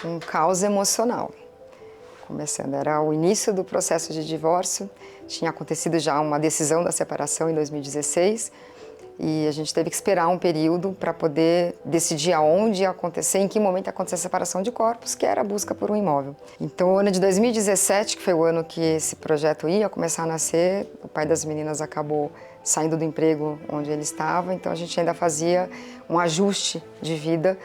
um caos emocional. Começando, era o início do processo de divórcio, tinha acontecido já uma decisão da separação em 2016 e a gente teve que esperar um período para poder decidir aonde ia acontecer, em que momento ia acontecer a separação de corpos, que era a busca por um imóvel. Então, o ano de 2017, que foi o ano que esse projeto ia começar a nascer, o pai das meninas acabou saindo do emprego onde ele estava, então a gente ainda fazia um ajuste de vida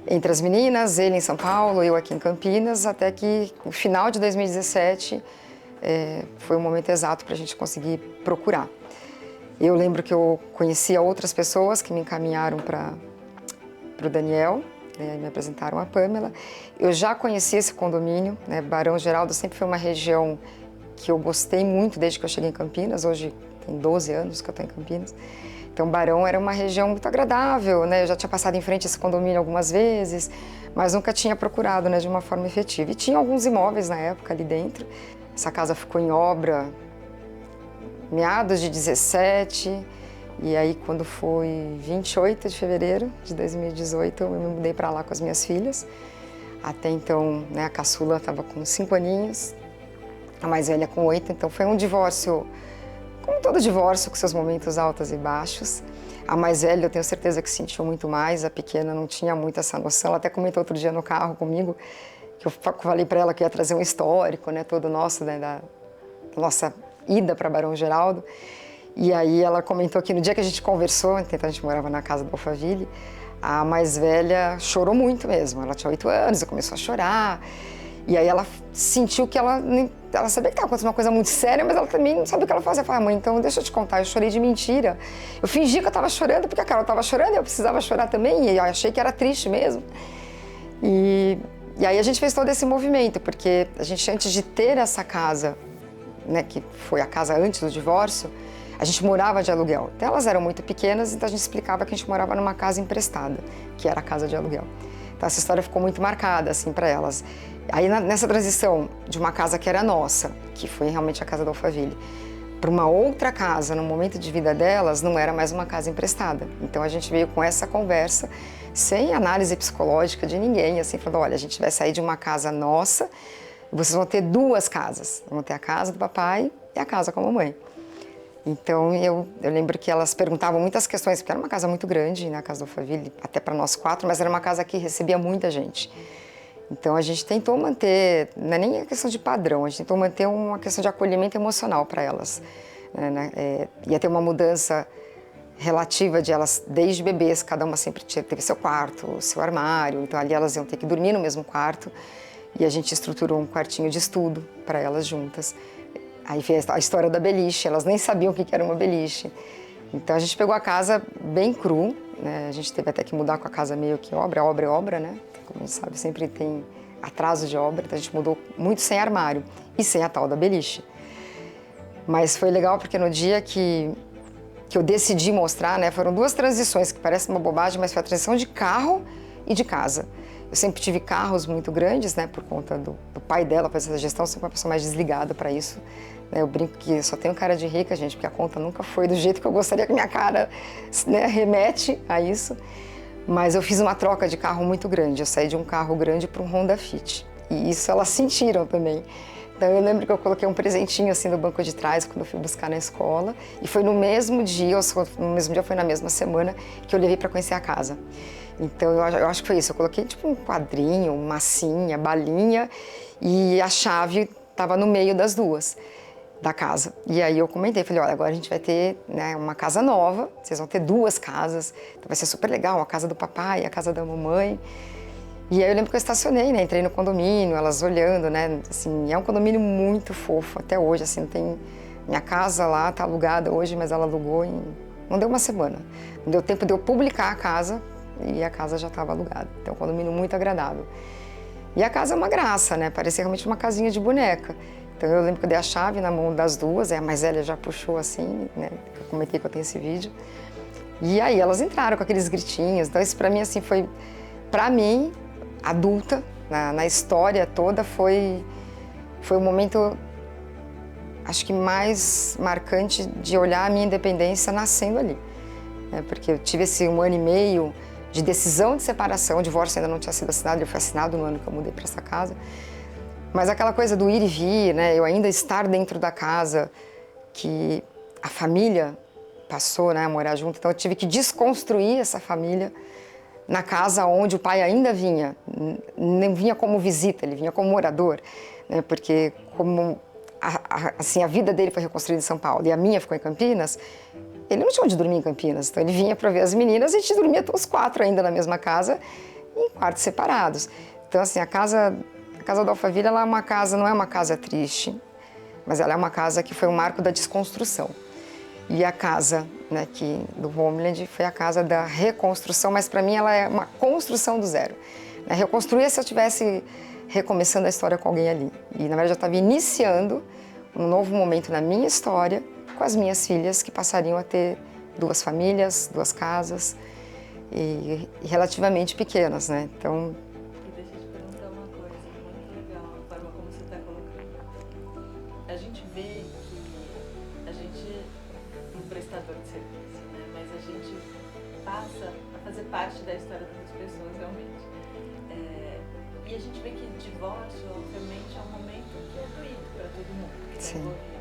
entre as meninas, ele em São Paulo, eu aqui em Campinas, até que no final de 2017 foi o momento exato para a gente conseguir procurar. Eu lembro que eu conhecia outras pessoas que me encaminharam para o Daniel, me apresentaram a Pamela. Eu já conhecia esse condomínio, né? Barão Geraldo sempre foi uma região que eu gostei muito desde que eu cheguei em Campinas, hoje tem 12 anos que eu estou em Campinas. Então, Barão era uma região muito agradável, né? Eu já tinha passado em frente a esse condomínio algumas vezes, mas nunca tinha procurado, né, de uma forma efetiva. E tinha alguns imóveis na época ali dentro. Essa casa ficou em obra meados de 17, e aí quando foi 28 de fevereiro de 2018, eu me mudei para lá com as minhas filhas. Até então, né, a caçula estava com 5 aninhos, a mais velha com 8, então foi um divórcio, como todo divórcio, com seus momentos altos e baixos. A mais velha, eu tenho certeza que sentiu muito mais, a pequena não tinha muito essa noção. Ela até comentou outro dia no carro comigo, que eu falei para ela que ia trazer um histórico, né, todo nosso, né, da nossa ida para Barão Geraldo. E aí ela comentou que no dia que a gente conversou, então a gente morava na casa do Alphaville, a mais velha chorou muito mesmo. Ela tinha 8 anos e começou a chorar. E aí ela sentiu que ela sabia que estava acontecendo uma coisa muito séria, mas ela também não sabia o que ela fazia. Eu falei, mãe, então deixa eu te contar, eu chorei de mentira. Eu fingi que eu estava chorando, porque a Carol estava chorando e eu precisava chorar também, e eu achei que era triste mesmo. E aí a gente fez todo esse movimento, porque a gente, antes de ter essa casa, né, que foi a casa antes do divórcio, a gente morava de aluguel. Então elas eram muito pequenas, então a gente explicava que a gente morava numa casa emprestada, que era a casa de aluguel. Então essa história ficou muito marcada, assim, para elas. Aí nessa transição de uma casa que era nossa, que foi realmente a casa do Alphaville, para uma outra casa, no momento de vida delas, não era mais uma casa emprestada. Então a gente veio com essa conversa, sem análise psicológica de ninguém, assim, falando, olha, a gente vai sair de uma casa nossa, vocês vão ter 2 casas, vão ter a casa do papai e a casa com a mamãe. Então eu lembro que elas perguntavam muitas questões, porque era uma casa muito grande, né, a casa do Alphaville, até para nós 4, mas era uma casa que recebia muita gente. Então a gente tentou manter, não é nem a questão de padrão, a gente tentou manter uma questão de acolhimento emocional para elas. Ia ter uma mudança relativa de elas, desde bebês, cada uma sempre teve seu quarto, seu armário, então ali elas iam ter que dormir no mesmo quarto. E a gente estruturou um quartinho de estudo para elas juntas. Aí fez a história da beliche, elas nem sabiam o que era uma beliche. Então a gente pegou a casa bem cru, né? A gente teve até que mudar com a casa meio que obra, né? Como a gente sabe, sempre tem atraso de obra, então a gente mudou muito sem armário e sem a tal da beliche. Mas foi legal porque no dia que eu decidi mostrar, né, foram 2 transições, que parece uma bobagem, mas foi a transição de carro e de casa. Eu sempre tive carros muito grandes, né, por conta do pai dela fazer essa gestão, sempre uma pessoa mais desligada para isso. Eu brinco que só tenho cara de rica, gente, porque a conta nunca foi do jeito que eu gostaria que minha cara, né, remete a isso. Mas eu fiz uma troca de carro muito grande, eu saí de um carro grande para um Honda Fit. E isso elas sentiram também. Então eu lembro que eu coloquei um presentinho assim no banco de trás quando eu fui buscar na escola. E foi no mesmo dia, foi na mesma semana, que eu levei para conhecer a casa. Então eu acho que foi isso, eu coloquei tipo um quadrinho, massinha, balinha e a chave estava no meio das 2 da casa. E aí eu comentei, falei, olha, agora a gente vai ter, né, uma casa nova, vocês vão ter 2 casas, então vai ser super legal, a casa do papai, a casa da mamãe. E aí eu lembro que eu estacionei, né, entrei no condomínio, elas olhando, né, assim, é um condomínio muito fofo até hoje, assim, tem, minha casa lá tá alugada hoje, mas ela alugou não deu uma semana, não deu tempo de eu publicar a casa, e a casa já estava alugada. Então, um condomínio muito agradável. E a casa é uma graça, né? Parecia realmente uma casinha de boneca. Então, eu lembro que eu dei a chave na mão das 2, a mais velha já puxou assim, né? Eu comentei que eu tenho esse vídeo. E aí elas entraram com aqueles gritinhos. Então, isso para mim, assim, foi... Para mim, adulta, na história toda, foi o momento, acho que mais marcante de olhar a minha independência nascendo ali. Porque eu tive esse 1 ano e meio de decisão de separação. O divórcio ainda não tinha sido assinado, ele foi assinado no ano que eu mudei para essa casa. Mas aquela coisa do ir e vir, né? Eu ainda estar dentro da casa que a família passou, né, a morar junto. Então eu tive que desconstruir essa família na casa onde o pai ainda vinha. Não vinha como visita, ele vinha como morador, né? Porque como assim, a vida dele foi reconstruída em São Paulo e a minha ficou em Campinas, ele não tinha onde dormir em Campinas. Então ele vinha para ver as meninas e a gente dormia todos 4 ainda na mesma casa, em quartos separados. Então assim, a casa do Alphaville, ela é uma casa, não é uma casa triste, mas ela é uma casa que foi um marco da desconstrução. E a casa, né, do Homeland foi a casa da reconstrução, mas para mim ela é uma construção do zero. Né? Reconstruir é se eu estivesse recomeçando a história com alguém ali. E na verdade eu estava iniciando um novo momento na minha história com as minhas filhas, que passariam a ter 2 famílias, 2 casas, e relativamente pequenas, né? Então, deixa eu te perguntar uma coisa, muito legal a forma como você está colocando. A gente vê que a gente é um prestador de serviço, né? Mas a gente passa a fazer parte da história das pessoas realmente. E a gente vê que divórcio, obviamente, é um momento que é doído para todo mundo que está envolvido.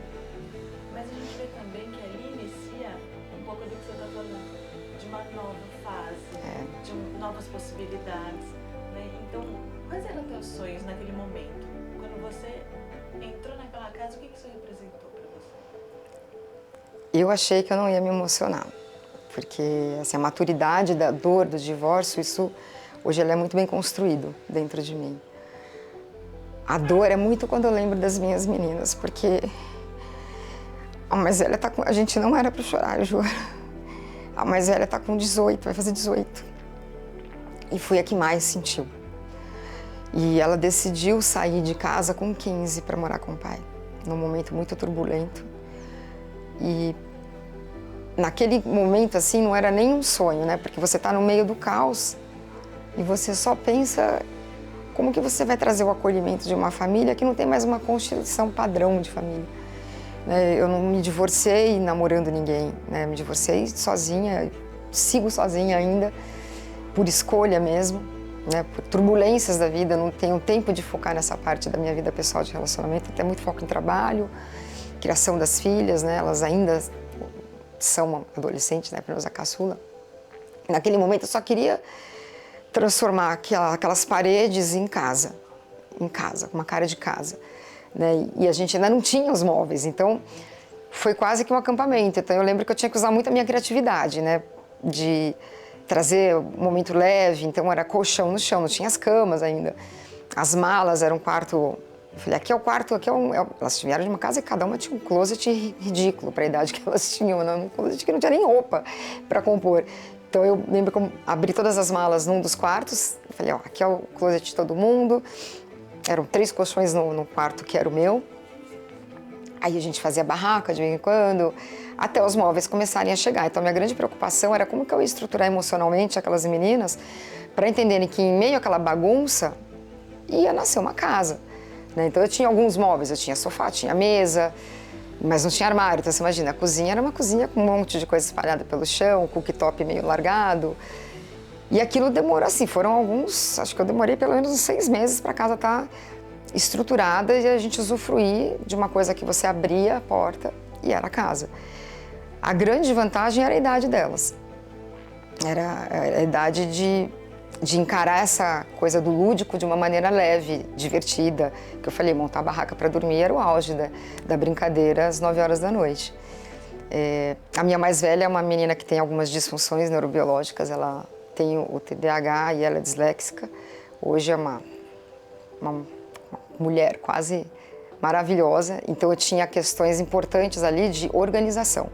Mas a gente vê também que ali inicia um pouco do que você está falando, de uma nova fase, de novas possibilidades. Né? Então, quais eram os teus sonhos naquele momento? Quando você entrou naquela casa, o que isso representou para você? Eu achei que eu não ia me emocionar, porque assim, a maturidade da dor do divórcio, isso hoje ela é muito bem construído dentro de mim. A dor é muito quando eu lembro das minhas meninas, porque a mais velha tá com... A gente não era para chorar, eu juro. A mais velha tá com 18, vai fazer 18. E foi a que mais sentiu. E ela decidiu sair de casa com 15 para morar com o pai, num momento muito turbulento. E naquele momento, assim, não era nem um sonho, né? Porque você tá no meio do caos e você só pensa como que você vai trazer o acolhimento de uma família que não tem mais uma constituição padrão de família. Eu não me divorciei namorando ninguém, né? Me divorciei sozinha, sigo sozinha ainda, por escolha mesmo, né? Por turbulências da vida, não tenho tempo de focar nessa parte da minha vida pessoal de relacionamento, até muito foco em trabalho, criação das filhas, né? Elas ainda são adolescentes, né? Pelo menos a caçula. Naquele momento eu só queria transformar aquelas paredes em casa, com uma cara de casa. Né? E a gente ainda não tinha os móveis, então foi quase que um acampamento. Então eu lembro que eu tinha que usar muito a minha criatividade, né? De trazer um momento leve, então era colchão no chão, não tinha as camas ainda. As malas eram um quarto... Eu falei, aqui é o quarto, elas vieram de uma casa e cada uma tinha um closet ridículo para a idade que elas tinham, né? Um closet que não tinha nem roupa para compor. Então eu lembro que eu abri todas as malas num dos quartos, falei, ó, aqui é o closet de todo mundo. Eram 3 colchões no quarto que era o meu. Aí a gente fazia barraca de vez em quando, até os móveis começarem a chegar. Então a minha grande preocupação era como que eu ia estruturar emocionalmente aquelas meninas para entenderem que em meio àquela bagunça ia nascer uma casa. Né? Então eu tinha alguns móveis, eu tinha sofá, tinha mesa, mas não tinha armário. Então você imagina, a cozinha era uma cozinha com um monte de coisa espalhada pelo chão, cooktop meio largado. E aquilo demorou assim, foram alguns, acho que eu demorei pelo menos uns 6 meses para a casa estar estruturada e a gente usufruir de uma coisa que você abria a porta e era a casa. A grande vantagem era a idade delas. Era a idade de encarar essa coisa do lúdico de uma maneira leve, divertida. Que eu falei, montar a barraca para dormir era o auge da brincadeira às 9 horas da noite. A minha mais velha é uma menina que tem algumas disfunções neurobiológicas, ela tem o TDAH e ela é disléxica. Hoje é uma mulher quase maravilhosa, então eu tinha questões importantes ali de organização.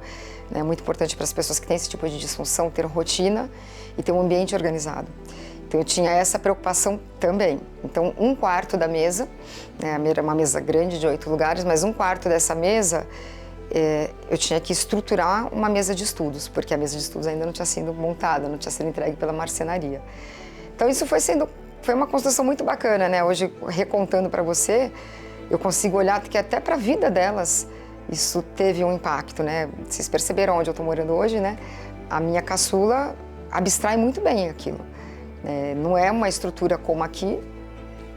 É muito importante para as pessoas que têm esse tipo de disfunção ter rotina e ter um ambiente organizado. Então eu tinha essa preocupação também. Então um quarto da mesa, né, era uma mesa grande de 8 lugares, mas um quarto dessa mesa eu tinha que estruturar uma mesa de estudos, porque a mesa de estudos ainda não tinha sido montada, não tinha sido entregue pela marcenaria. Então isso foi uma construção muito bacana, né? Hoje, recontando para você, eu consigo olhar que até para a vida delas isso teve um impacto, né? Vocês perceberam onde eu estou morando hoje, né? A minha caçula abstrai muito bem aquilo. Não é uma estrutura como aqui,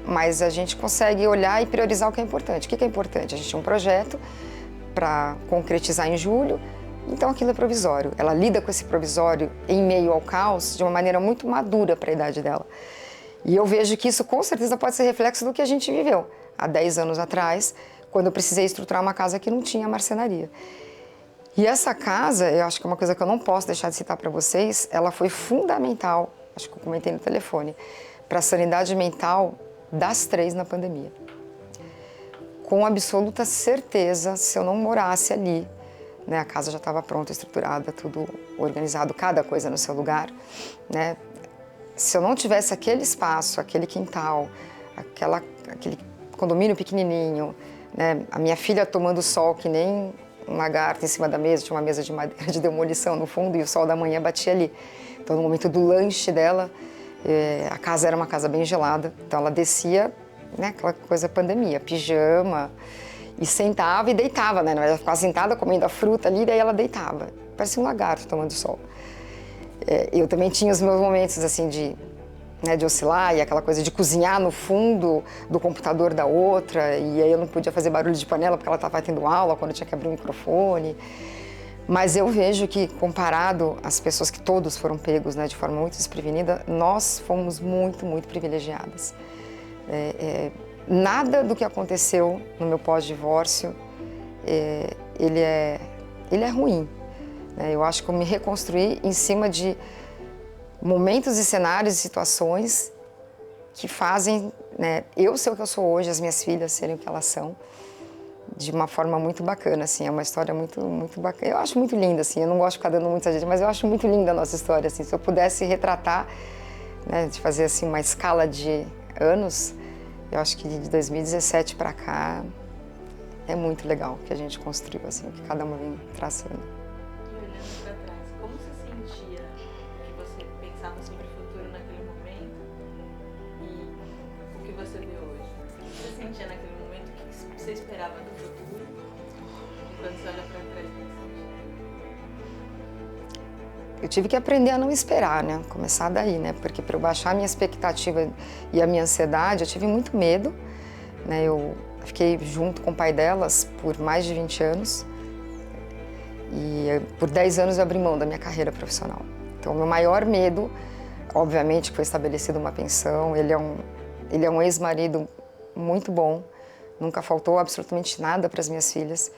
mas a gente consegue olhar e priorizar o que é importante. O que é importante? A gente tinha um projeto para concretizar em julho, então aquilo é provisório. Ela lida com esse provisório em meio ao caos de uma maneira muito madura para a idade dela. E eu vejo que isso com certeza pode ser reflexo do que a gente viveu há 10 anos atrás, quando eu precisei estruturar uma casa que não tinha marcenaria. E essa casa, eu acho que é uma coisa que eu não posso deixar de citar para vocês, ela foi fundamental, acho que eu comentei no telefone, para a sanidade mental das 3 na pandemia. Com absoluta certeza, se eu não morasse ali, né, a casa já estava pronta, estruturada, tudo organizado, cada coisa no seu lugar, se eu não tivesse aquele espaço, aquele quintal, aquele condomínio pequenininho, a minha filha tomando sol que nem um lagarto em cima da mesa, tinha uma mesa de madeira de demolição no fundo e o sol da manhã batia ali. Então, no momento do lanche dela, a casa era uma casa bem gelada, então ela descia, aquela coisa pandemia, pijama, e sentava e deitava, Ela ficava sentada comendo a fruta ali, daí ela deitava. Parecia um lagarto tomando sol. Eu também tinha os meus momentos assim de oscilar e aquela coisa de cozinhar no fundo do computador da outra, e aí eu não podia fazer barulho de panela porque ela estava tendo aula, quando eu tinha que abrir o microfone. Mas eu vejo que, comparado às pessoas que todos foram pegos de forma muito desprevenida, nós fomos muito, muito privilegiadas. Nada do que aconteceu no meu pós-divórcio, ele é ruim. Eu acho que eu me reconstruí em cima de momentos e cenários e situações que fazem eu ser o que eu sou hoje, as minhas filhas serem o que elas são, de uma forma muito bacana, assim, é uma história muito, muito bacana. Eu acho muito linda, assim, eu não gosto de ficar dando muita gente, mas eu acho muito linda a nossa história, assim, se eu pudesse retratar, de fazer assim uma escala de anos, eu acho que de 2017 para cá é muito legal o que a gente construiu, assim, que cada uma vem traçando. E olhando para trás, como você sentia que você pensava sobre o futuro naquele momento e o que você vê hoje? O que você sentia naquele momento? O que você esperava do futuro? E quando você olha para trás, o que você sentia? Eu tive que aprender a não esperar, começar daí, porque para eu baixar a minha expectativa e a minha ansiedade, eu tive muito medo, eu fiquei junto com o pai delas por mais de 20 anos e por 10 anos eu abri mão da minha carreira profissional. Então, o meu maior medo, obviamente, que foi estabelecida uma pensão, ele é um ex-marido muito bom, nunca faltou absolutamente nada para as minhas filhas,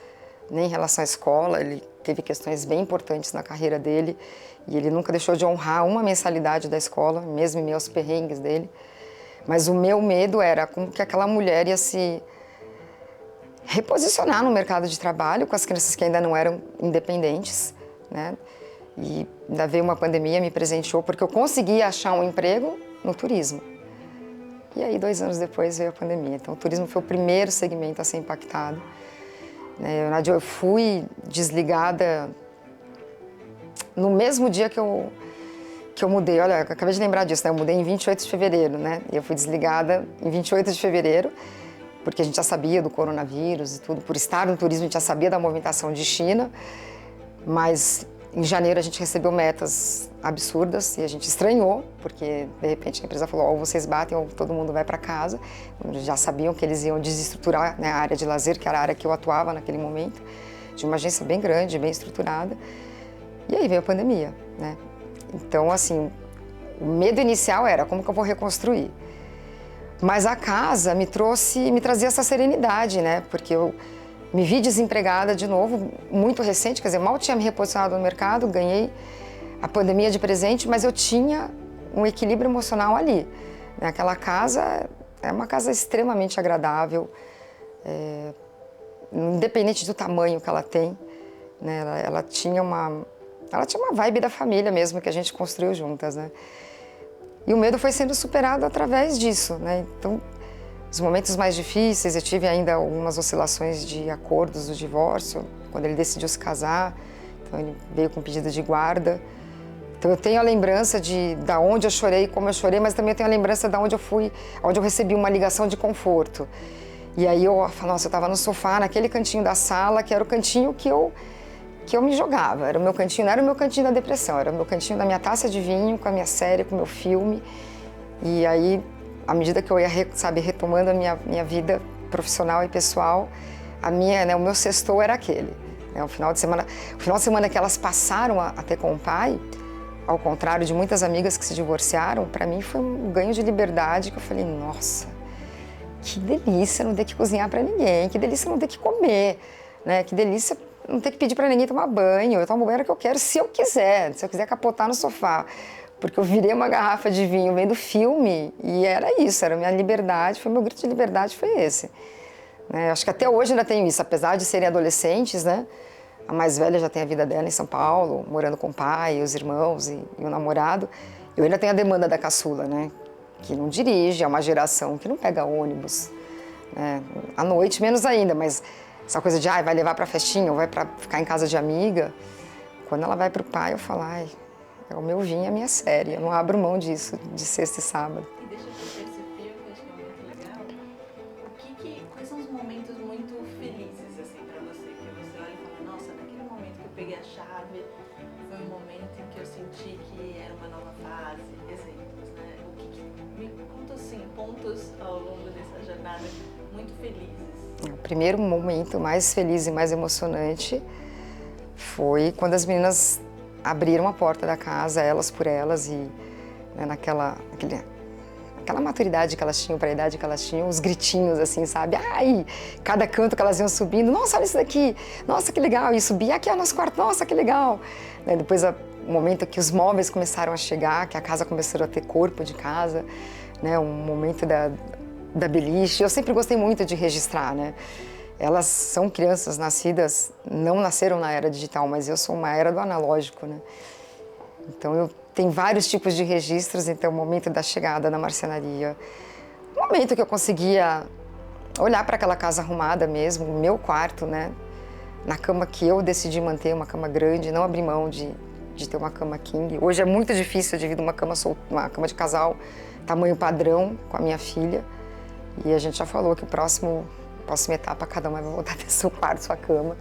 nem em relação à escola, ele teve questões bem importantes na carreira dele e ele nunca deixou de honrar uma mensalidade da escola, mesmo em meio aos perrengues dele. Mas o meu medo era como que aquela mulher ia se reposicionar no mercado de trabalho com as crianças que ainda não eram independentes, E ainda veio uma pandemia, me presenteou, porque eu consegui achar um emprego no turismo. E aí, 2 anos depois, veio a pandemia. Então, o turismo foi o primeiro segmento a ser impactado. Nádia, eu fui desligada no mesmo dia que eu mudei. Olha, eu acabei de lembrar disso, eu mudei em 28 de fevereiro, E eu fui desligada em 28 de fevereiro, porque a gente já sabia do coronavírus e tudo. Por estar no turismo, a gente já sabia da movimentação de China, mas em janeiro a gente recebeu metas absurdas e a gente estranhou, porque de repente a empresa falou, ou vocês batem ou todo mundo vai para casa. Já sabiam que eles iam desestruturar a área de lazer, que era a área que eu atuava naquele momento, de uma agência bem grande, bem estruturada. E aí veio a pandemia, Então, assim, o medo inicial era como que eu vou reconstruir. Mas a casa me trazia essa serenidade, Porque eu me vi desempregada de novo, muito recente, quer dizer, mal tinha me reposicionado no mercado, ganhei a pandemia de presente, mas eu tinha um equilíbrio emocional ali. Aquela casa é uma casa extremamente agradável, independente do tamanho que ela tem, ela tinha uma vibe da família mesmo, que a gente construiu juntas, E o medo foi sendo superado através disso, Então, os momentos mais difíceis, eu tive ainda algumas oscilações de acordos do divórcio, quando ele decidiu se casar, então ele veio com pedido de guarda. Então eu tenho a lembrança da onde eu chorei, como eu chorei, mas também eu tenho a lembrança da onde eu fui, onde eu recebi uma ligação de conforto. E aí eu falo, nossa, eu estava no sofá, naquele cantinho da sala, que era o cantinho que eu me jogava. Era o meu cantinho, não era o meu cantinho da depressão, era o meu cantinho da minha taça de vinho, com a minha série, com o meu filme. E aí, à medida que eu ia, sabe, retomando a minha vida profissional e pessoal, o meu sextou era aquele. Né? O final de semana que elas passaram a ter com o pai, ao contrário de muitas amigas que se divorciaram, para mim foi um ganho de liberdade que eu falei, nossa, que delícia não ter que cozinhar para ninguém, que delícia não ter que comer, né? Que delícia não ter que pedir para ninguém tomar banho, eu tomo banho que eu quero, se eu quiser capotar no sofá. Porque eu virei uma garrafa de vinho vendo filme e era isso, era a minha liberdade, foi meu grito de liberdade, foi esse. Né? Acho que até hoje ainda tenho isso, apesar de serem adolescentes, né? A mais velha já tem a vida dela em São Paulo, morando com o pai, os irmãos e o namorado. Eu ainda tenho a demanda da caçula, né? Que não dirige, é uma geração que não pega ônibus. Né? À noite, menos ainda, mas essa coisa de vai levar pra festinha ou vai pra ficar em casa de amiga. Quando ela vai pro pai, eu falo, é o meu vinho, é a minha série, eu não abro mão disso, de sexta e sábado. E deixa eu fazer esse filme, que acho que é muito legal. Quais são os momentos muito felizes, assim, pra você? Que você olha e fala, nossa, naquele momento que eu peguei a chave, foi um momento em que eu senti que era uma nova fase, exemplos, né? Me conta, assim, pontos ao longo dessa jornada muito felizes. O primeiro momento mais feliz e mais emocionante foi quando as meninas abriram a porta da casa, elas por elas, e né, naquela maturidade que elas tinham, para a idade que elas tinham, os gritinhos assim, sabe? Cada canto que elas iam subindo, nossa, olha isso daqui, nossa, que legal, e subir aqui é o nosso quarto, nossa, que legal. Né, depois, o momento que os móveis começaram a chegar, que a casa começou a ter corpo de casa, né, um momento da beliche. Eu sempre gostei muito de registrar, né? Elas são crianças nascidas, não nasceram na era digital, mas eu sou uma era do analógico, né? Então eu tenho vários tipos de registros, então o momento da chegada na marcenaria, o momento que eu conseguia olhar para aquela casa arrumada mesmo, o meu quarto, né? Na cama que eu decidi manter, uma cama grande, não abrir mão de ter uma cama king. Hoje é muito difícil, eu divido uma cama de casal, tamanho padrão, com a minha filha. E a gente já falou que próxima etapa, cada uma vai voltar a ter seu quarto, sua cama.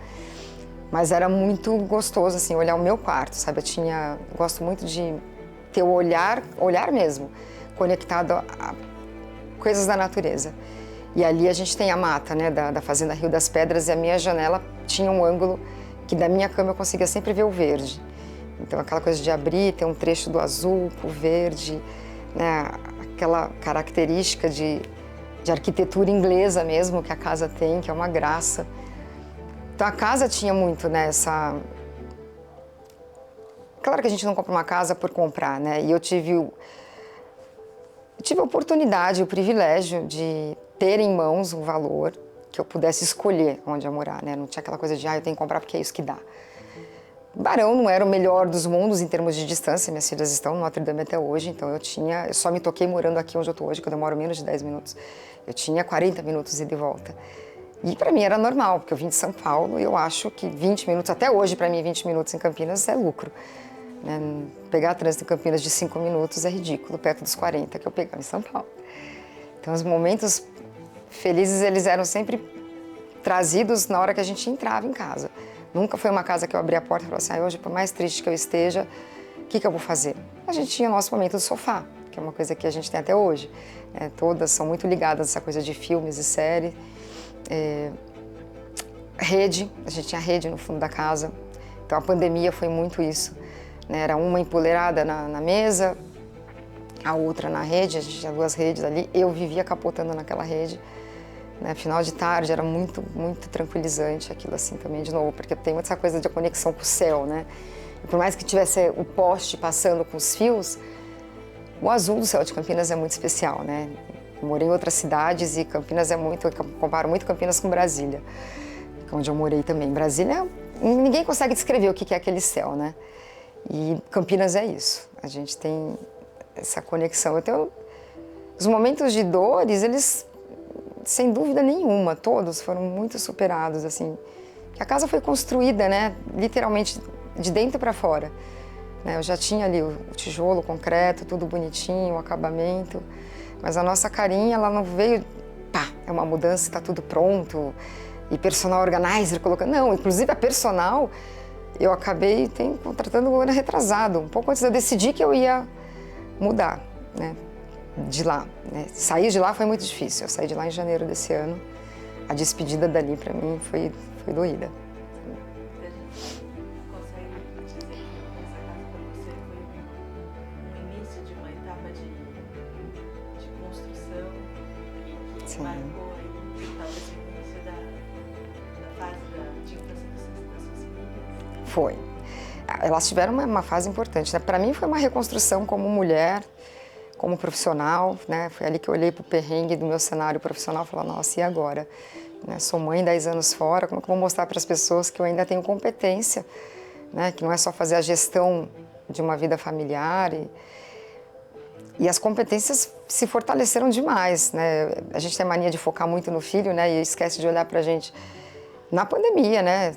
Mas era muito gostoso, assim, olhar o meu quarto, sabe? Gosto muito de ter o olhar mesmo, conectado a coisas da natureza. E ali a gente tem a mata, né, da Fazenda Rio das Pedras, e a minha janela tinha um ângulo que da minha cama eu conseguia sempre ver o verde. Então aquela coisa de abrir, ter um trecho do azul pro verde, né, aquela característica de arquitetura inglesa mesmo, que a casa tem, que é uma graça. Então a casa tinha muito, né, Claro que a gente não compra uma casa por comprar, né, e eu tive a oportunidade, o privilégio de ter em mãos um valor que eu pudesse escolher onde eu morar, né, não tinha aquela coisa de, eu tenho que comprar porque é isso que dá. Barão não era o melhor dos mundos em termos de distância, minhas filhas estão no Notre Dame até hoje, então eu só me toquei morando aqui onde eu estou hoje, que eu demoro menos de 10 minutos. Eu tinha 40 minutos ida e volta. E para mim era normal, porque eu vim de São Paulo e eu acho que 20 minutos, até hoje para mim 20 minutos em Campinas é lucro. Né? Pegar trânsito em Campinas de 5 minutos é ridículo, perto dos 40 que eu pegava em São Paulo. Então os momentos felizes, eles eram sempre trazidos na hora que a gente entrava em casa. Nunca foi uma casa que eu abri a porta e falei assim, hoje, por mais triste que eu esteja, o que eu vou fazer? A gente tinha o nosso momento do sofá, que é uma coisa que a gente tem até hoje. Todas são muito ligadas a essa coisa de filmes e séries. Rede, a gente tinha rede no fundo da casa. Então a pandemia foi muito isso. Né? Era uma empoleirada na mesa, a outra na rede, a gente tinha 2 redes ali. Eu vivia capotando naquela rede. Né? Final de tarde era muito, muito tranquilizante aquilo assim também, de novo, porque tem muita essa coisa de conexão com o céu, né? E por mais que tivesse o poste passando com os fios, o azul do céu de Campinas é muito especial, né? Eu morei em outras cidades e Campinas eu comparo muito Campinas com Brasília, onde eu morei também. Brasília, ninguém consegue descrever o que é aquele céu, né? E Campinas é isso, a gente tem essa conexão. Os momentos de dores, eles, sem dúvida nenhuma, todos foram muito superados, assim. A casa foi construída, né, literalmente de dentro para fora. Eu já tinha ali o tijolo, o concreto, tudo bonitinho, o acabamento, mas a nossa carinha, ela não veio, é uma mudança, está tudo pronto, e personal organizer colocando, não, inclusive a personal, eu acabei contratando o ano retrasado, um pouco antes de eu decidir que eu ia mudar, né. de lá, né? Sair de lá foi muito difícil. Eu saí de lá em janeiro desse ano. A despedida dali para mim foi doída. A gente consegue dizer que essa casa para você foi um início de uma etapa de construção e que Sim. marcou aí talvez o início da fase de infância das suas filhas? Foi. Elas tiveram uma fase importante, né? Para mim foi uma reconstrução como mulher, como profissional, né? Foi ali que eu olhei para o perrengue do meu cenário profissional e falei, nossa, e agora? Né? Sou mãe 10 anos fora, como é que eu vou mostrar para as pessoas que eu ainda tenho competência, né? Que não é só fazer a gestão de uma vida familiar e as competências se fortaleceram demais, né? A gente tem mania de focar muito no filho, né? E esquece de olhar para a gente na pandemia, né?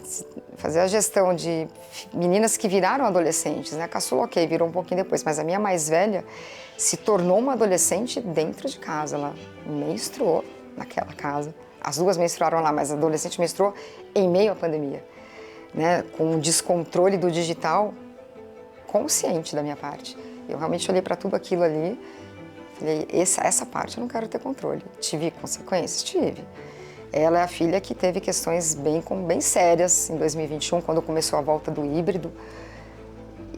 Fazer a gestão de meninas que viraram adolescentes, né? A caçula, ok, virou um pouquinho depois, mas a minha mais velha se tornou uma adolescente dentro de casa. Ela menstruou naquela casa. As duas menstruaram lá, mas a adolescente menstruou em meio à pandemia, né? Com um descontrole do digital consciente da minha parte. Eu realmente olhei para tudo aquilo ali, falei, essa parte eu não quero ter controle. Tive consequências? Tive. Ela é a filha que teve questões bem sérias em 2021, quando começou a volta do híbrido,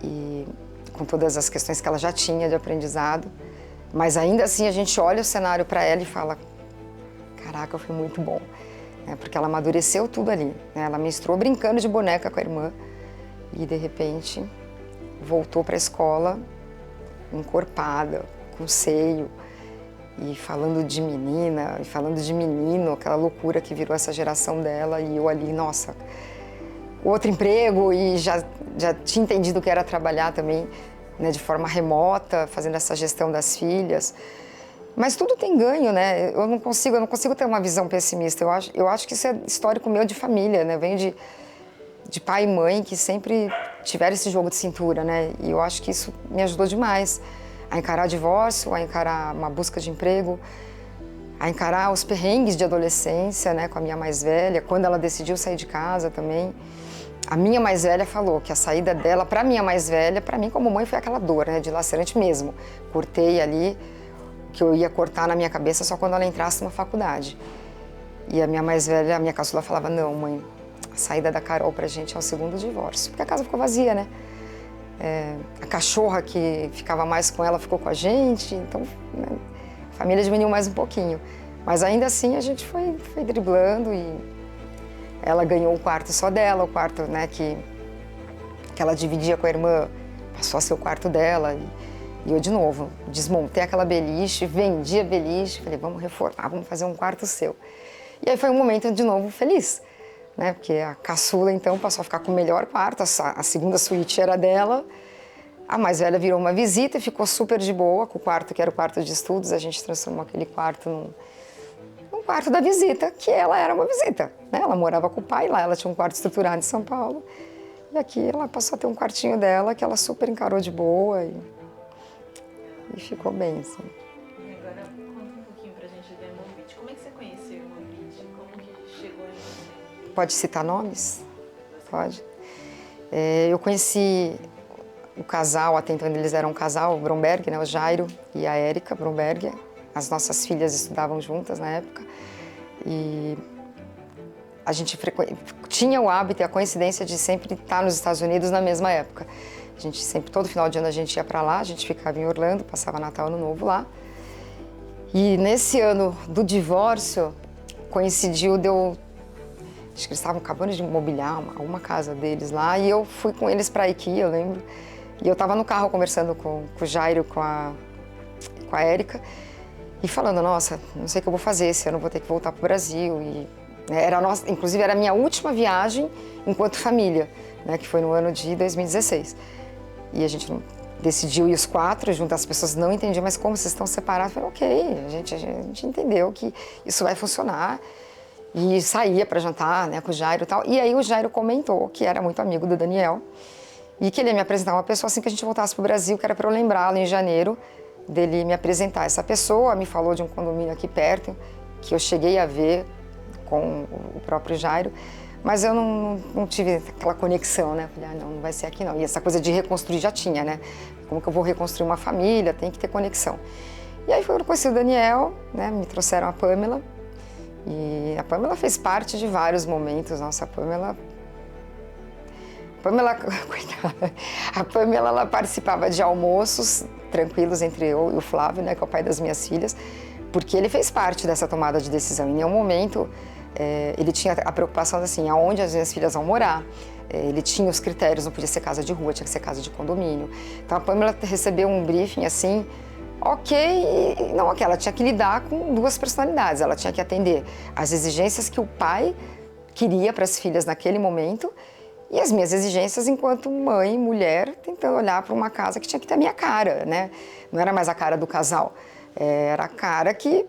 e com todas as questões que ela já tinha de aprendizado. Mas ainda assim a gente olha o cenário para ela e fala, caraca, foi muito bom, né? Porque ela amadureceu tudo ali, né? Ela menstruou brincando de boneca com a irmã e de repente voltou para a escola encorpada, com seio, e falando de menina, e falando de menino, aquela loucura que virou essa geração dela, e eu ali, nossa, outro emprego, e já tinha entendido o que era trabalhar também, né, de forma remota, fazendo essa gestão das filhas. Mas tudo tem ganho, né? Eu não consigo ter uma visão pessimista. Eu acho que isso é histórico meu de família, né? Eu venho de pai e mãe que sempre tiveram esse jogo de cintura, né? E eu acho que isso me ajudou demais a encarar divórcio, a encarar uma busca de emprego, a encarar os perrengues de adolescência, né, com a minha mais velha, quando ela decidiu sair de casa também. A minha mais velha falou que a saída dela para minha mais velha, para mim como mãe, foi aquela dor, né, dilacerante mesmo. Cortei ali que eu ia cortar na minha cabeça só quando ela entrasse numa faculdade. E a minha mais velha, a minha caçula, falava, não, mãe, a saída da Carol pra gente é o segundo divórcio, porque a casa ficou vazia, né? A cachorra que ficava mais com ela ficou com a gente, então, né, a família diminuiu mais um pouquinho. Mas ainda assim a gente foi driblando e ela ganhou o quarto só dela, o quarto, né, que ela dividia com a irmã, passou a ser o quarto dela. E eu, de novo, desmontei aquela beliche, vendi a beliche, falei, vamos reformar, vamos fazer um quarto seu. E aí foi um momento, de novo, feliz, né? Porque a caçula, então, passou a ficar com o melhor quarto, a segunda suíte era dela, a mais velha virou uma visita e ficou super de boa com o quarto, que era o quarto de estudos, a gente transformou aquele quarto num quarto da visita, que ela era uma visita, né? Ela morava com o pai lá, ela tinha um quarto estruturado em São Paulo, e aqui ela passou a ter um quartinho dela, que ela super encarou de boa e ficou bem, assim. E agora, conta um pouquinho pra gente do Hemovit. Como é que você conheceu o Hemovit? Como que chegou em você? Pode citar nomes? Pode. Eu conheci o casal, até então eles eram um casal, o Bromberg, né, o Jairo e a Érica Bromberg. As nossas filhas estudavam juntas na época. E a gente tinha o hábito e a coincidência de sempre estar nos Estados Unidos na mesma época. A gente sempre, todo final de ano a gente ia para lá, a gente ficava em Orlando, passava Natal, Ano Novo lá. E nesse ano do divórcio, coincidiu de eu... Acho que eles estavam acabando de mobiliar uma casa deles lá, e eu fui com eles para IKEA, eu lembro. E eu estava no carro conversando com o Jairo, com a Érica, e falando, nossa, não sei o que eu vou fazer, esse ano eu vou ter que voltar para o Brasil. E, né, inclusive era a minha última viagem enquanto família, né, que foi no ano de 2016. E a gente decidiu ir os quatro, junto as pessoas não entendiam, mas como vocês estão separados? Eu falei, ok, a gente entendeu que isso vai funcionar. E saía para jantar, né, com o Jairo e tal. E aí o Jairo comentou que era muito amigo do Daniel e que ele ia me apresentar uma pessoa assim que a gente voltasse para o Brasil, que era para eu lembrá-lo em janeiro, dele me apresentar essa pessoa. Me falou de um condomínio aqui perto, que eu cheguei a ver com o próprio Jairo, mas eu não tive aquela conexão, né? Falei, não vai ser aqui não. E essa coisa de reconstruir já tinha, né? Como que eu vou reconstruir uma família? Tem que ter conexão. E aí foi quando eu conheci o Daniel, né, me trouxeram a Pamela. E a Pamela fez parte de vários momentos. Nossa, Pamela, coitada, a Pamela ela participava de almoços tranquilos entre eu e o Flávio, né, que é o pai das minhas filhas, porque ele fez parte dessa tomada de decisão. Em nenhum momento ele tinha a preocupação assim, aonde as minhas filhas vão morar. Ele tinha os critérios, não podia ser casa de rua, tinha que ser casa de condomínio. Então a Pamela recebeu um briefing assim, ok, não ok, ela tinha que lidar com duas personalidades, ela tinha que atender às exigências que o pai queria para as filhas naquele momento e as minhas exigências enquanto mãe, mulher, tentando olhar para uma casa que tinha que ter a minha cara, né? Não era mais a cara do casal, era a cara que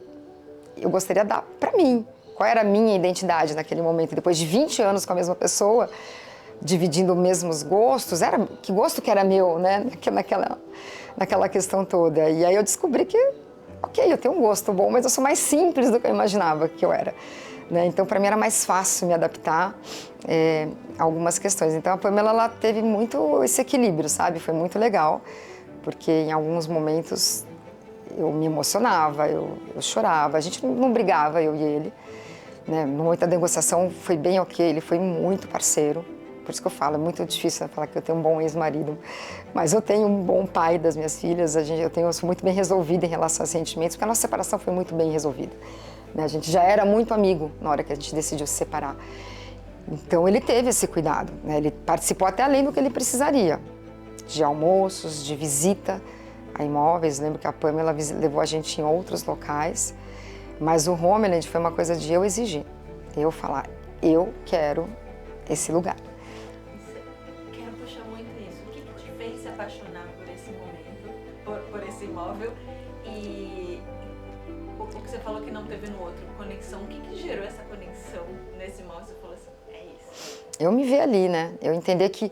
eu gostaria de dar para mim. Qual era a minha identidade naquele momento? Depois de 20 anos com a mesma pessoa, dividindo os mesmos gostos, que gosto que era meu, né? Naquela questão toda. E aí eu descobri que, ok, eu tenho um gosto bom, mas eu sou mais simples do que eu imaginava que eu era. Né? Então, para mim era mais fácil me adaptar a algumas questões. Então, a Pamela ela teve muito esse equilíbrio, sabe? Foi muito legal, porque em alguns momentos eu me emocionava, eu chorava, a gente não brigava, eu e ele. Né? No momento da negociação foi bem ok, ele foi muito parceiro. Por isso que eu falo, é muito difícil falar que eu tenho um bom ex-marido, mas eu tenho um bom pai das minhas filhas, eu sou muito bem resolvida em relação aos sentimentos, porque a nossa separação foi muito bem resolvida. Né? A gente já era muito amigo na hora que a gente decidiu se separar. Então ele teve esse cuidado, né? Ele participou até além do que ele precisaria, de almoços, de visita a imóveis. Lembro que a Pamela levou a gente em outros locais, mas o Homeland foi uma coisa de eu exigir, eu falar, eu quero esse lugar. Apaixonar por esse momento, por esse imóvel e o que você falou que não teve no outro, conexão, o que gerou essa conexão nesse imóvel? Você falou assim, é isso. Eu me vi ali, né? Eu entendi que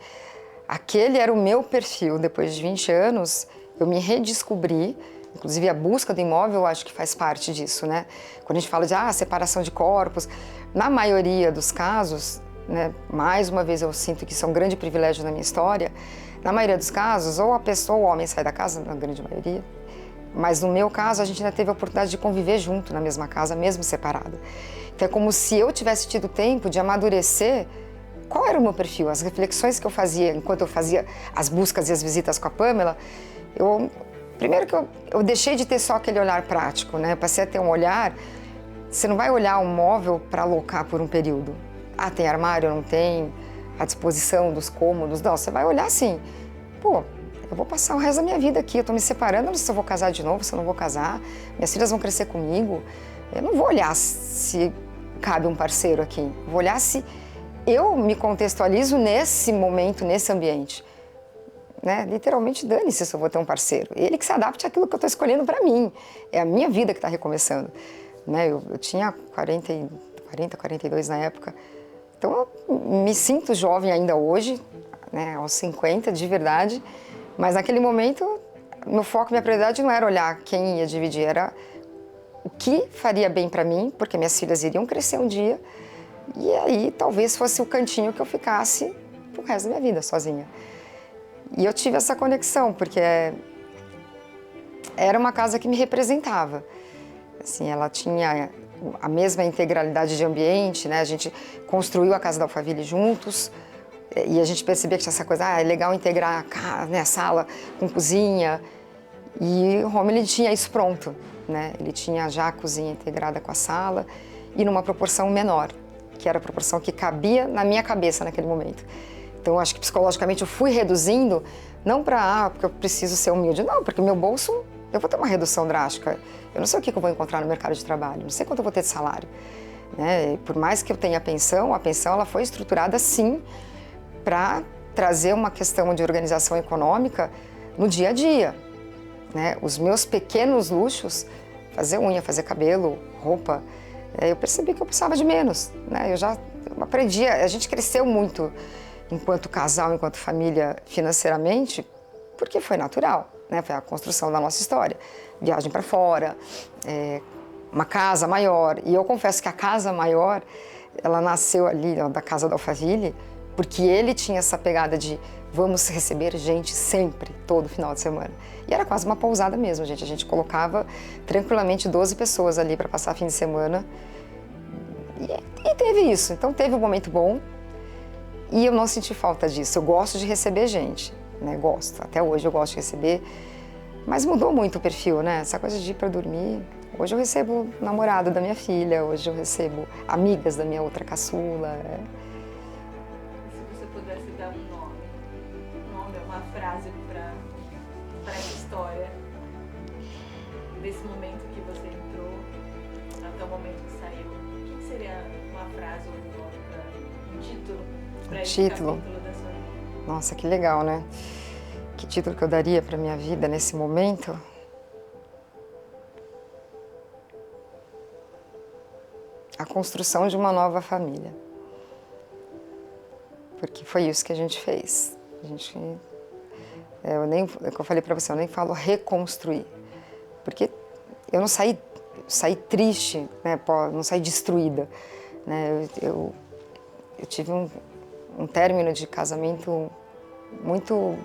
aquele era o meu perfil. Depois de 20 anos, eu me redescobri, inclusive a busca do imóvel eu acho que faz parte disso, né? Quando a gente fala de separação de corpos, na maioria dos casos, né, mais uma vez eu sinto que isso é um grande privilégio na minha história. Na maioria dos casos, ou a pessoa ou o homem sai da casa, na grande maioria, mas no meu caso a gente ainda teve a oportunidade de conviver junto na mesma casa, mesmo separado. Então é como se eu tivesse tido tempo de amadurecer qual era o meu perfil, as reflexões que eu fazia enquanto eu fazia as buscas e as visitas com a Pamela. Primeiro que eu deixei de ter só aquele olhar prático, né? Eu passei a ter um olhar, você não vai olhar um móvel para alocar por um período. Tem armário, não tem? A disposição dos cômodos, não, você vai olhar assim, pô, eu vou passar o resto da minha vida aqui, eu tô me separando, não sei se eu vou casar de novo, se eu não vou casar, minhas filhas vão crescer comigo, eu não vou olhar se cabe um parceiro aqui, vou olhar se eu me contextualizo nesse momento, nesse ambiente, né? Literalmente dane-se se eu vou ter um parceiro, ele que se adapte àquilo que eu tô escolhendo para mim, é a minha vida que tá recomeçando, né? Eu tinha 42 na época. Então, eu me sinto jovem ainda hoje, né, aos 50, de verdade, mas naquele momento, meu foco, minha prioridade não era olhar quem ia dividir, era o que faria bem para mim, porque minhas filhas iriam crescer um dia, e aí talvez fosse o cantinho que eu ficasse pro resto da minha vida, sozinha. E eu tive essa conexão, porque era uma casa que me representava. Assim, ela tinha a mesma integralidade de ambiente, né? A gente construiu a Casa da Alphaville juntos e a gente percebia que tinha essa coisa, é legal integrar a sala com cozinha. E o Homeland tinha isso pronto, né? Ele tinha já a cozinha integrada com a sala e numa proporção menor, que era a proporção que cabia na minha cabeça naquele momento. Então, acho que psicologicamente eu fui reduzindo, não porque eu preciso ser humilde, não, porque meu bolso, eu vou ter uma redução drástica. Eu não sei o que eu vou encontrar no mercado de trabalho, não sei quanto eu vou ter de salário. Né? Por mais que eu tenha a pensão ela foi estruturada sim para trazer uma questão de organização econômica no dia a dia. Né? Os meus pequenos luxos, fazer unha, fazer cabelo, roupa, eu percebi que eu precisava de menos. Né? Eu já aprendi, a gente cresceu muito enquanto casal, enquanto família financeiramente, porque foi natural, né? Foi a construção da nossa história. Viagem para fora, uma casa maior. E eu confesso que a casa maior, ela nasceu ali, ó, da Casa da Alphaville, porque ele tinha essa pegada de vamos receber gente sempre, todo final de semana. E era quase uma pousada mesmo, gente. A gente colocava tranquilamente 12 pessoas ali para passar fim de semana. E teve isso. Então teve um momento bom e eu não senti falta disso. Eu gosto de receber gente, né? Gosto. Até hoje eu gosto de receber. Mas mudou muito o perfil, né? Essa coisa de ir para dormir. Hoje eu recebo o namorado da minha filha, hoje eu recebo amigas da minha outra caçula. Se você pudesse dar um nome, uma frase para essa história, desse momento que você entrou até o momento que saiu, o que seria uma frase ou um nome, um título para esse capítulo da sua vida? Nossa, que legal, né? Que título que eu daria para minha vida nesse momento? A construção de uma nova família. Porque foi isso que a gente fez. É o que eu falei para você, eu nem falo reconstruir. Porque eu não saí triste, né? Não saí destruída. Né? Eu tive um término de casamento muito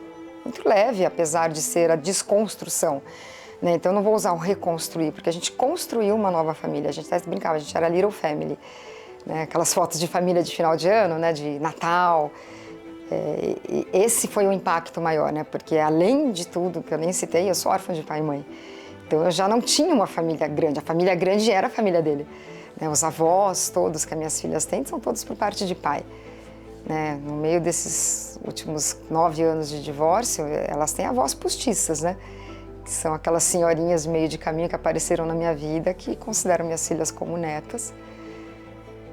leve, apesar de ser a desconstrução. Né? Então eu não vou usar o reconstruir, porque a gente construiu uma nova família. A gente até brincava, a gente era Little Family. Né? Aquelas fotos de família de final de ano, né? De Natal. E esse foi o impacto maior, né? Porque além de tudo, que eu nem citei, eu sou órfã de pai e mãe. Então eu já não tinha uma família grande. A família grande era a família dele. Né? Os avós todos que as minhas filhas têm são todos por parte de pai. Né? No meio desses últimos 9 anos de divórcio, elas têm avós postiças, né? Que são aquelas senhorinhas meio de caminho que apareceram na minha vida, que considero minhas filhas como netas.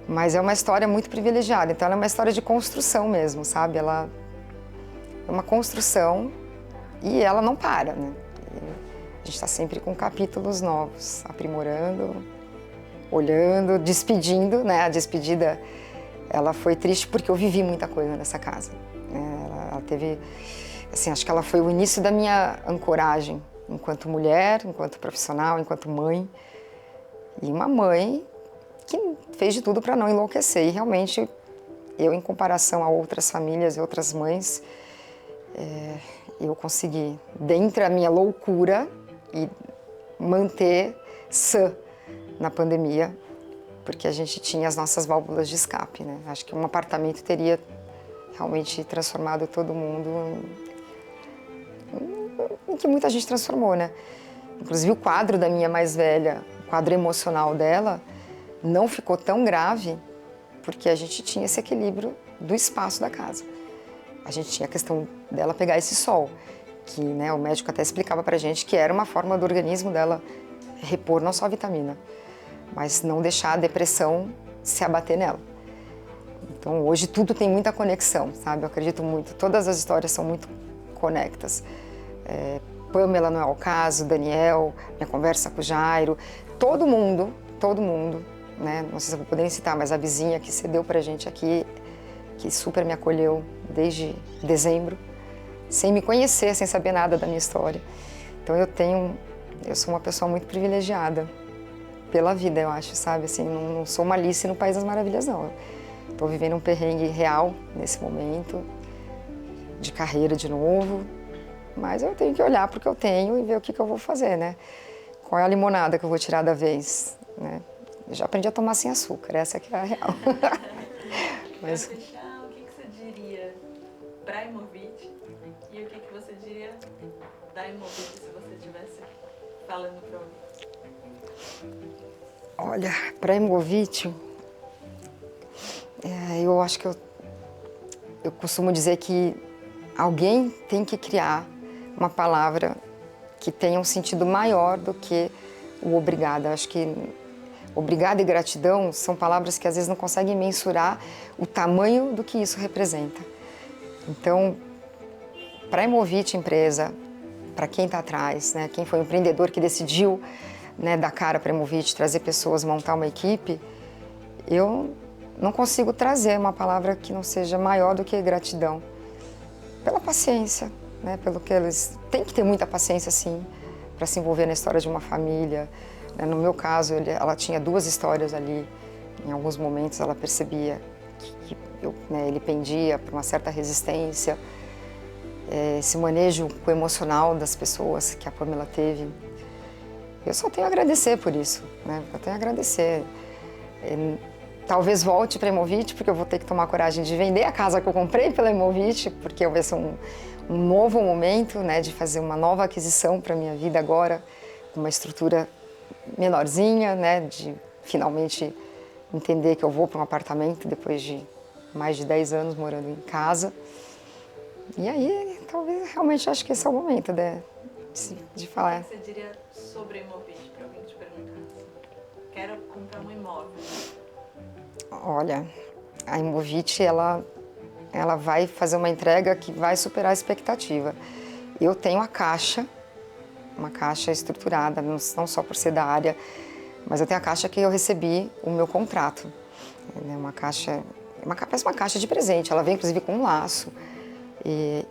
Mas é uma história muito privilegiada, então ela é uma história de construção mesmo, sabe? Ela é uma construção e ela não para, né? A gente está sempre com capítulos novos, aprimorando, olhando, despedindo, né? A despedida, ela foi triste porque eu vivi muita coisa nessa casa. Né? Ela teve, assim, acho que ela foi o início da minha ancoragem, enquanto mulher, enquanto profissional, enquanto mãe. E uma mãe que fez de tudo para não enlouquecer. E realmente, eu, em comparação a outras famílias e outras mães, eu consegui, dentre a minha loucura, e manter sã na pandemia, porque a gente tinha as nossas válvulas de escape, né? Acho que um apartamento teria realmente transformado todo mundo em que muita gente transformou, né? Inclusive o quadro da minha mais velha, o quadro emocional dela, não ficou tão grave porque a gente tinha esse equilíbrio do espaço da casa. A gente tinha a questão dela pegar esse sol, que, né, o médico até explicava pra gente que era uma forma do organismo dela repor não só a vitamina, mas não deixar a depressão se abater nela. Então hoje tudo tem muita conexão, sabe? Eu acredito muito, todas as histórias são muito conectas. Pamela não é o caso, Daniel, minha conversa com o Jairo, todo mundo, né? Não sei se eu vou poder citar, mas a vizinha que cedeu pra gente aqui, que super me acolheu desde dezembro, sem me conhecer, sem saber nada da minha história. Então eu sou uma pessoa muito privilegiada pela vida, eu acho, sabe? Assim, não sou uma Alice no País das Maravilhas, não. Estou vivendo um perrengue real nesse momento, de carreira de novo, mas eu tenho que olhar para o que eu tenho e ver o que eu vou fazer, né? Qual é a limonada que eu vou tirar da vez, né? Eu já aprendi a tomar sem açúcar, essa que é a real. Mas... Para fechar, o que você diria para Imovit e o que você diria da Imovit se você estivesse falando para alguém? Olha, para Imovit, eu acho que eu costumo dizer que alguém tem que criar uma palavra que tenha um sentido maior do que o obrigada. Acho que obrigada e gratidão são palavras que às vezes não conseguem mensurar o tamanho do que isso representa. Então, para a Imovit empresa, para quem está atrás, né, quem foi o empreendedor que decidiu, né, dar cara para a Imovit, trazer pessoas, montar uma equipe, eu não consigo trazer uma palavra que não seja maior do que gratidão. Pela paciência, né, pelo que eles têm que ter muita paciência, sim, para se envolver na história de uma família. No meu caso, ela tinha 2 histórias ali. Em alguns momentos ela percebia que ele pendia por uma certa resistência. esse manejo com o emocional das pessoas que a Pamela teve. Eu só tenho a agradecer por isso, né? Eu tenho a agradecer. Talvez volte para a Hemovit, porque eu vou ter que tomar coragem de vender a casa que eu comprei pela Hemovit, porque vai ser um novo momento, né, de fazer uma nova aquisição para a minha vida agora, com uma estrutura menorzinha, né, de finalmente entender que eu vou para um apartamento depois de mais de 10 anos morando em casa. E aí, talvez, realmente, acho que esse é o momento de falar. O que você diria sobre a Hemovit, para alguém te perguntar? Quero comprar um imóvel. Olha, a Hemovit, ela vai fazer uma entrega que vai superar a expectativa. Eu tenho a caixa, uma caixa estruturada, não só por ser da área, mas eu tenho a caixa que eu recebi o meu contrato. É uma caixa, parece uma caixa de presente, ela vem inclusive com um laço. E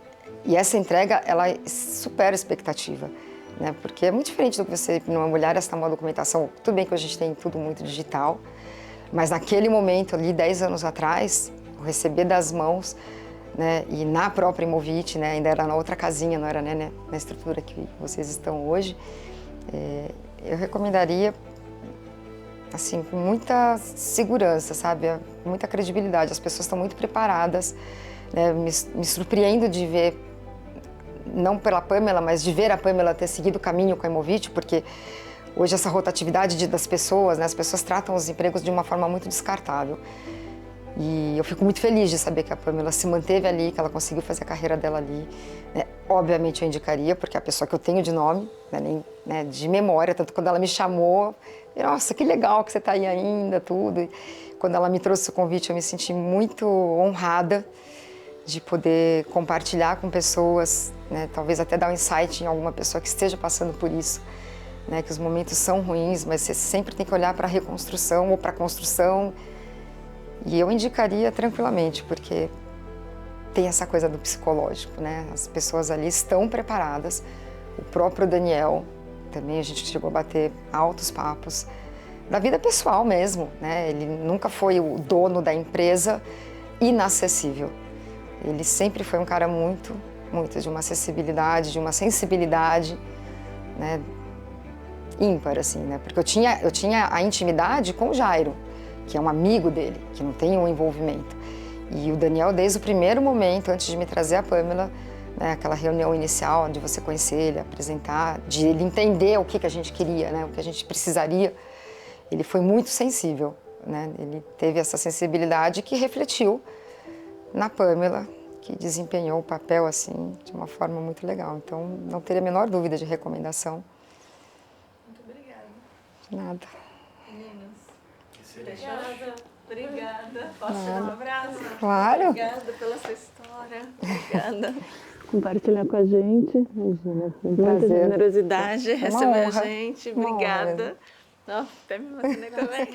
essa entrega, ela supera a expectativa, né? Porque é muito diferente do que você, numa mulher, essa uma documentação, tudo bem que hoje a gente tem tudo muito digital, mas naquele momento ali, 10 anos atrás, eu receber das mãos, né, e na própria Hemovit, né, ainda era na outra casinha, não era, né, na estrutura que vocês estão hoje, eu recomendaria, assim, com muita segurança, sabe, muita credibilidade. As pessoas estão muito preparadas, né, me surpreendo de ver, não pela Pamela, mas de ver a Pamela ter seguido o caminho com a Hemovit, porque hoje essa rotatividade das pessoas, né, as pessoas tratam os empregos de uma forma muito descartável. E eu fico muito feliz de saber que a Pamela se manteve ali, que ela conseguiu fazer a carreira dela ali. Né? Obviamente eu indicaria, porque é a pessoa que eu tenho de nome, né, de memória, tanto quando ela me chamou, nossa, que legal que você está aí ainda, tudo. E quando ela me trouxe o convite, eu me senti muito honrada de poder compartilhar com pessoas, né, talvez até dar um insight em alguma pessoa que esteja passando por isso. Né, que os momentos são ruins, mas você sempre tem que olhar para a reconstrução ou para a construção. E eu indicaria tranquilamente, porque tem essa coisa do psicológico, né? As pessoas ali estão preparadas. O próprio Daniel, também a gente chegou a bater altos papos, da vida pessoal mesmo, né? Ele nunca foi o dono da empresa inacessível. Ele sempre foi um cara muito de uma acessibilidade, de uma sensibilidade, né? Ímpar, assim, né? Porque eu tinha a intimidade com o Jairo, que é um amigo dele, que não tem um envolvimento. E o Daniel, desde o primeiro momento, antes de me trazer a Pamela, né, aquela reunião inicial de você conhecer ele, apresentar, de ele entender o que a gente queria, né, o que a gente precisaria, ele foi muito sensível, né? Ele teve essa sensibilidade que refletiu na Pamela, que desempenhou o papel assim de uma forma muito legal. Então, não teria a menor dúvida de recomendação. Muito obrigada. De nada. Obrigada. Obrigada. Posso te dar um abraço? Claro. Obrigada pela sua história. Obrigada. Compartilhar com a gente. Imagina, Muita generosidade Uma receber honra. a gente. Uma Obrigada. Até me emocionei também.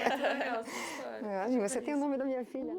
Você tem o nome da minha filha.